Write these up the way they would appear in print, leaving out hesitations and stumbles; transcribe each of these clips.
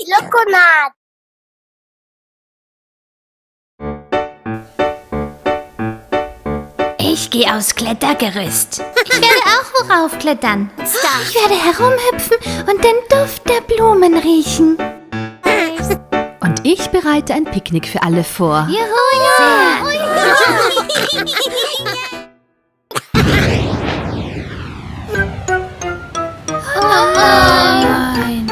Loco Nuts. Ich gehe aufs Klettergerüst. Ich werde auch hochklettern. Ich werde herumhüpfen und den Duft der Blumen riechen. Und ich bereite ein Picknick für alle vor. Juhu, nein.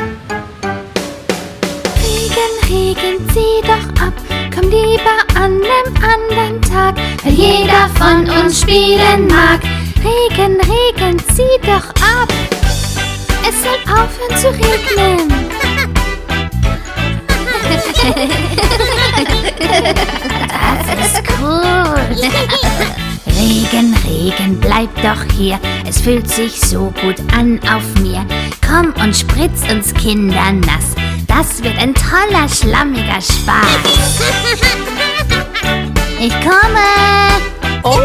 Regen, Regen, zieh doch ab. Komm lieber an einem anderen Tag, weil jeder von uns spielen mag. Regen, Regen, zieh doch ab. Es soll aufhören zu regnen. Das ist cool. Regen, Regen, bleib doch hier. Es fühlt sich so gut an auf mir. Komm und spritz uns Kinder nass. Das wird ein toller, schlammiger Spaß. Ich komme. Oh.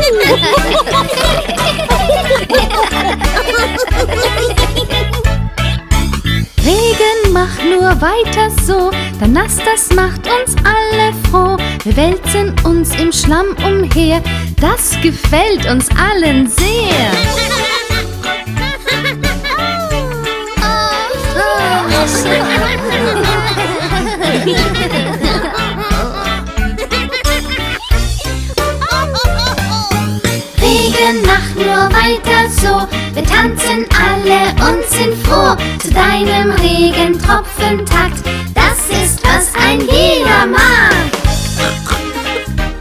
Regen, mach nur weiter so, denn nass, das macht uns alle froh. Wir wälzen uns im Schlamm umher, das gefällt uns allen sehr. Regen, mach nur weiter so, wir tanzen alle und sind froh zu deinem Regentropfentakt. Das ist, was ein jeder mag.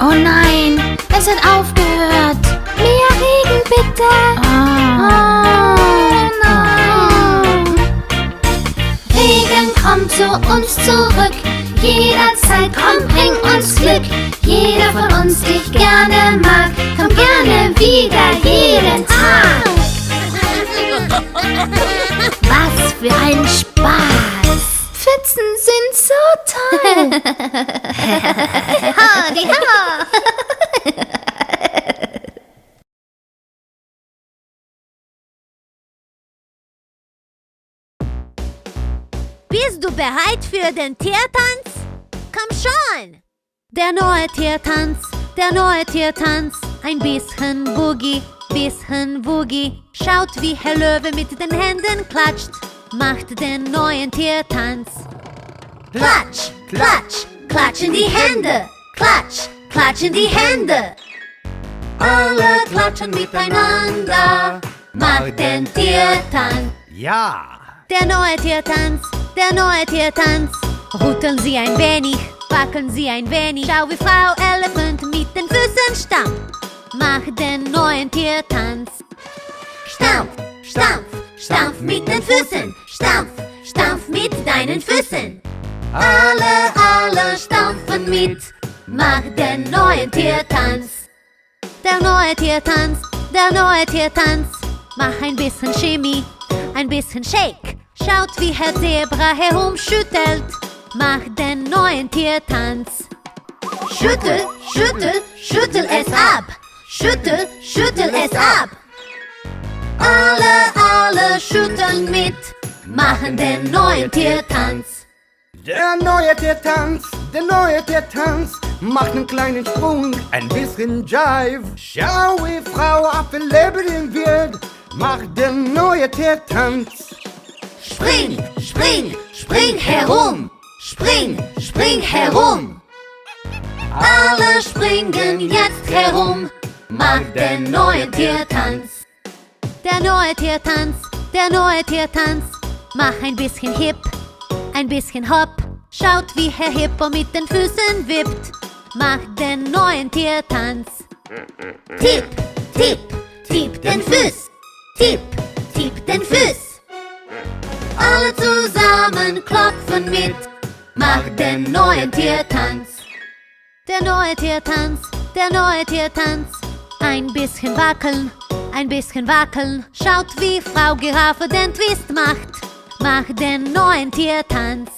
Oh nein, es hat aufgehört. Mehr Regen bitte. Oh nein. Regen, komm zu uns zurück. Jederzeit, komm, bring uns Glück. Jeder von uns dich gerne mag. Komm gerne wieder jeden Tag. Was für ein Spaß. Pfützen sind so toll. Howdy, ho. Bist du bereit für den Tiertanz? Komm schon! Der neue Tiertanz, der neue Tiertanz. Ein bisschen Boogie, bisschen Boogie. Schaut, wie Herr Löwe mit den Händen klatscht. Macht den neuen Tiertanz. Klatsch, klatsch, klatschen die Hände. Klatsch, klatschen die Hände. Alle klatschen miteinander. Macht den Tiertanz. Ja! Der neue Tiertanz, der neue Tiertanz. Rütteln Sie ein wenig, wackeln Sie ein wenig. Schau, wie Frau Elefant mit den Füßen stampft. Mach den neuen Tiertanz. Stampf, stampf, stampf mit den Füßen. Stampf, stampf mit deinen Füßen. Alle stampfen mit. Mach den neuen Tiertanz. Der neue Tiertanz, der neue Tiertanz. Mach ein bisschen Chemie, ein bisschen Shake. Schaut, wie Herr Zebra herumschüttelt. Mach den neuen Tiertanz. Schüttel, schüttel, schüttel es ab. Schüttel, schüttel es ab. Alle schütteln mit. Machen den neuen Tiertanz. Der neue Tiertanz, der neue Tiertanz. Macht einen kleinen Sprung, ein bisschen Jive. Schau, wie Frau Affe lebendig wird. Macht der neue Tiertanz. Spring, spring, spring herum. Spring, spring herum. Alle springen jetzt herum. Mach den neuen Tiertanz. Der neue Tiertanz, der neue Tiertanz. Mach ein bisschen Hip, ein bisschen Hop. Schaut, wie Herr Hippo mit den Füßen wippt. Mach den neuen Tiertanz. Tipp, tipp, tipp den Fuß. Tipp, tipp den Fuß. Alle zusammen klopfen mit. Mach den neuen Tiertanz. Der neue Tiertanz, der neue Tiertanz. Ein bisschen wackeln, ein bisschen wackeln. Schaut, wie Frau Giraffe den Twist macht. Mach den neuen Tiertanz.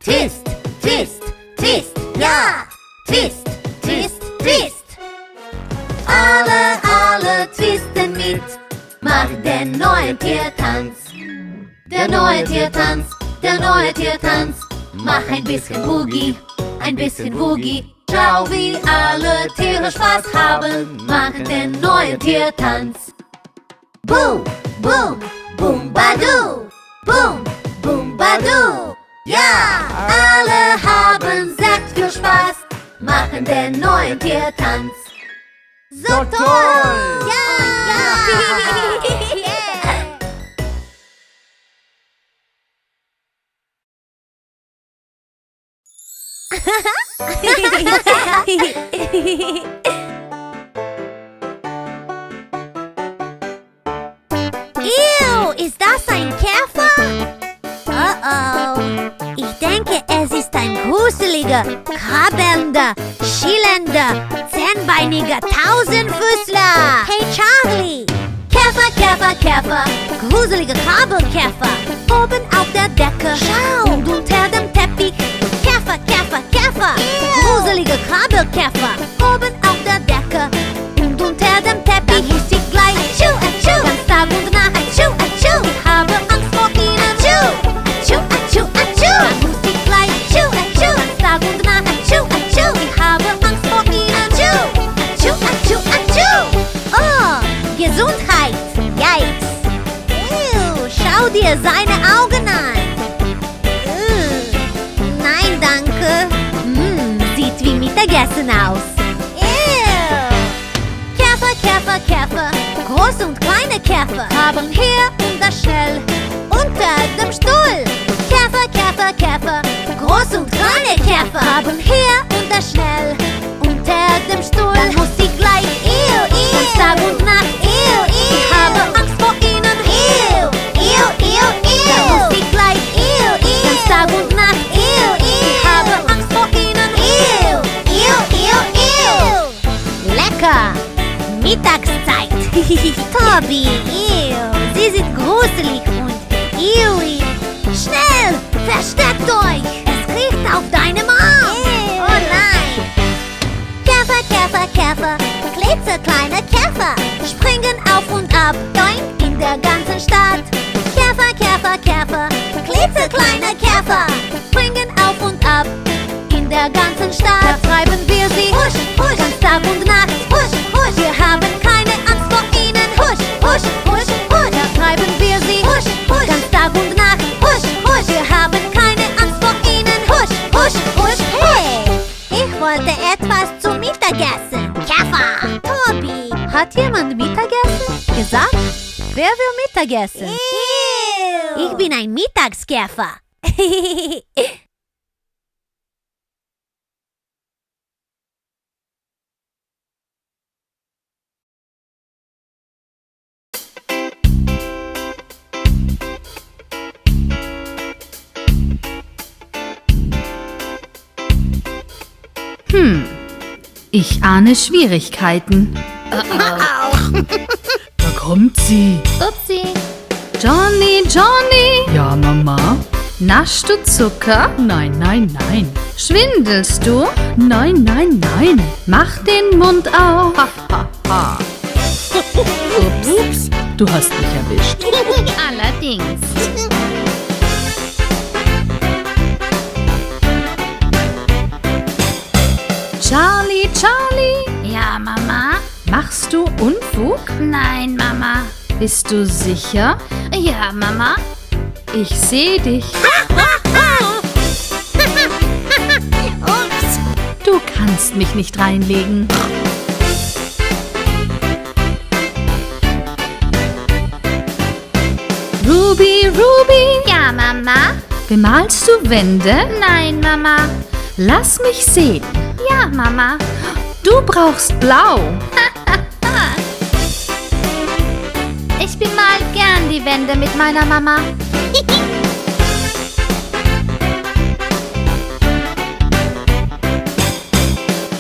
Twist, twist, twist, ja! Twist, twist, twist. macht den neuen Tiertanz. Der neue Tiertanz, der neue Tiertanz. Mach ein bisschen Boogie, ein bisschen Boogie. Schau, wie alle Tiere Spaß haben. Mach den neuen Tiertanz. Boom, boom, boom, badu. Boom, boom, badu. Ja, alle haben sehr viel Spaß. Machen den neuen Tiertanz. So toll! Ja! Ew, ist das ein Käfer? Oh. Ich denke, es ist ein gruseliger, krabbelnder, schielender, zehnbeiniger Tausendfüßler. Hey Charlie! Käfer, Käfer, Käfer, gruseliger Krabbelkäfer. Oben auf der Decke, schau, und unter dem Teppich. Käfer, Käfer, Käfer, gruseliger Krabbelkäfer. Oben auf der Decke und unter dem Teppich. Dann muss ich gleich atschu, atschu, ganz Tag und Nacht atschu, atschu. Ich habe Angst vor ihnen. Atschu, atschu, atschu. Dann muss ich gleich atschu, atschu, ganz Tag und Nacht atschu, atschu. Ich habe Angst vor ihnen. Atschu, atschu, atschu. Oh, Gesundheit. Yikes. Ew, schau dir seine Augen an. Nein, danke. Sieht wie Mittagessen aus. Ew. Käfer, Käfer, Käfer, große und kleine Käfer haben hier und da schnell unter dem Stuhl. Käfer, Käfer, Käfer, große und kleine Käfer haben hier und da schnell unter dem Stuhl. Dann muss ich gleich ganz Tag und Nacht ich habe Angst vor ihnen. Dann muss ich gleich ganz Tag und Nacht ich habe Angst vor ihnen. Lecker! Mittagszeit! Tobi, sie sind gruselig und iui. Schnell, versteckt euch! Es riecht auf deinem Arm! Oh nein! Käfer, Käfer, Käfer, klitzekleine Käfer springen auf und ab, doink, in der ganzen Stadt. Käfer, Käfer, Käfer, klitzekleine Käfer springen auf und ab, in der ganzen Stadt. Da treiben wir sie, husch, husch, ganz Tag und Nacht, husch, husch. Wir haben keine Angst vor ihnen, husch, husch, husch, husch. Da treiben wir sie, husch, husch, ganz Tag und Nacht, husch, husch. Wir haben keine Angst vor ihnen, husch, husch, husch. Hey, ich wollte etwas zum Mittagessen. Käfer! Tobi! Hat jemand Mittagessen gesagt? Wer will Mittagessen? Ew. Ich bin ein Mittagskäfer. Ich ahne Schwierigkeiten. Da kommt sie. Upsi. Johnny, Johnny. Ja, Mama? Naschst du Zucker? Nein, nein, nein. Schwindelst du? Nein, nein, nein. Mach den Mund auf. Ha, ha, ha. Ups, du hast mich erwischt. Allerdings. Charlie, Charlie. Ja, Mama? Machst du Unfug? Nein, Mama. Bist du sicher? Ja, Mama. Ich sehe dich. Ups. Du kannst mich nicht reinlegen. Ruby, Ruby. Ja, Mama. Bemalst du Wände? Nein, Mama. Lass mich sehen. Ja, Mama. Du brauchst Blau. Ich bemal gern die Wände mit meiner Mama.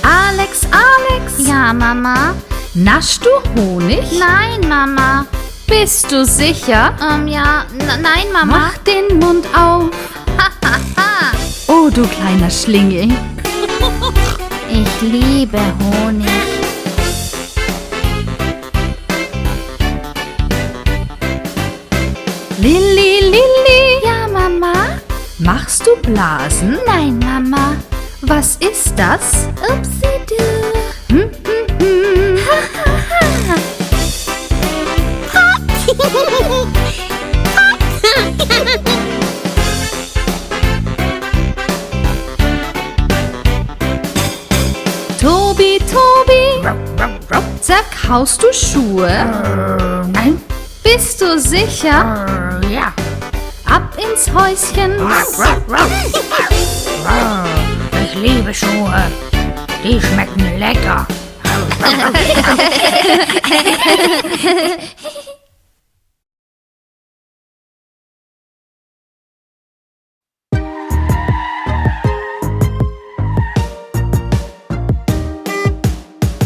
Alex, Alex. Ja, Mama. Naschst du Honig? Nein, Mama. Bist du sicher? Ja, nein, Mama. Mach den Mund auf. Oh, du kleiner Schlingel. Ich liebe Honig. Lilli, Lilli. Ja, Mama? Machst du Blasen? Nein, Mama. Was ist das? Upsi-du. Hm, hm, hm. Tobi, Tobi. Zerkaust du Schuhe? Nein? Bist du sicher? Ja. Ab ins Häuschen. Ich liebe Schuhe. Die schmecken lecker.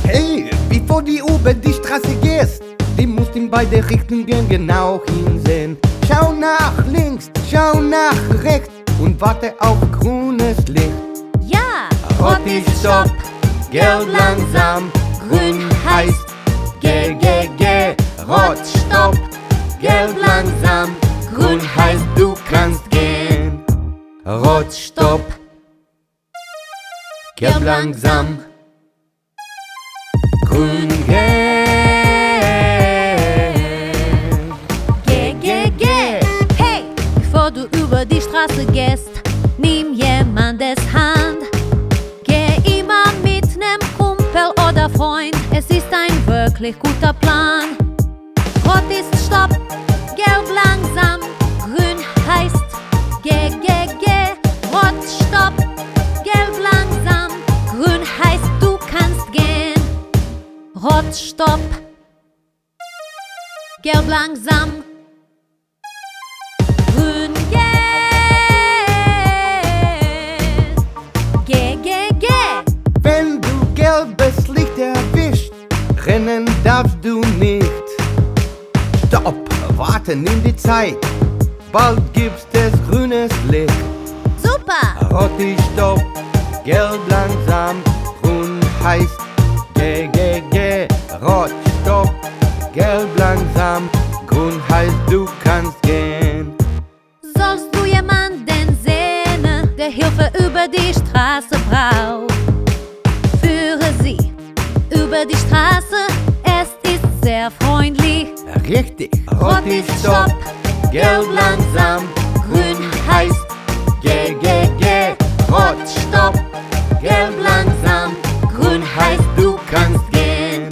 Hey, bevor du über die Straße gehst, du musst in beide Richtungen genau hinsehen. Schau nach links, schau nach rechts und warte auf grünes Licht. Ja, Rot ist Stopp, gelb langsam, grün heißt Geh, geh, geh. Rot, Stopp, gelb langsam, grün heißt du kannst gehen. Rot, Stopp, gelb langsam, grün geh. Geh, geh, geh. Hey, bevor du über die Straße gehst, nimm jemandes Hand. Geh immer mit nem Kumpel oder Freund, es ist ein wirklich guter Plan. Rot ist Stopp, gelb langsam, grün heißt Geh, geh, geh. Rot, Stopp, gelb langsam, grün heißt du kannst gehen. Rot, Stopp, gelb langsam, grün geh. Geh, geh, geh. Wenn du gelbes Licht erwischt, rennen darfst du nicht. Stopp, warte, nimm die Zeit, bald gibt's es grünes Licht. Super! Rot ist Stopp, gelb langsam, grün heißt Geh, geh, geh. Rot, Stopp, gelb langsam, grün heißt du kannst gehen. Sollst du jemanden sehen, der Hilfe über die Straße braucht, führe sie über die Straße, es ist sehr freundlich. Richtig, rot ist Stopp, gelb langsam, grün heißt Geh, geh, geh. Rot, Stopp, gelb langsam, grün heißt du kannst gehen.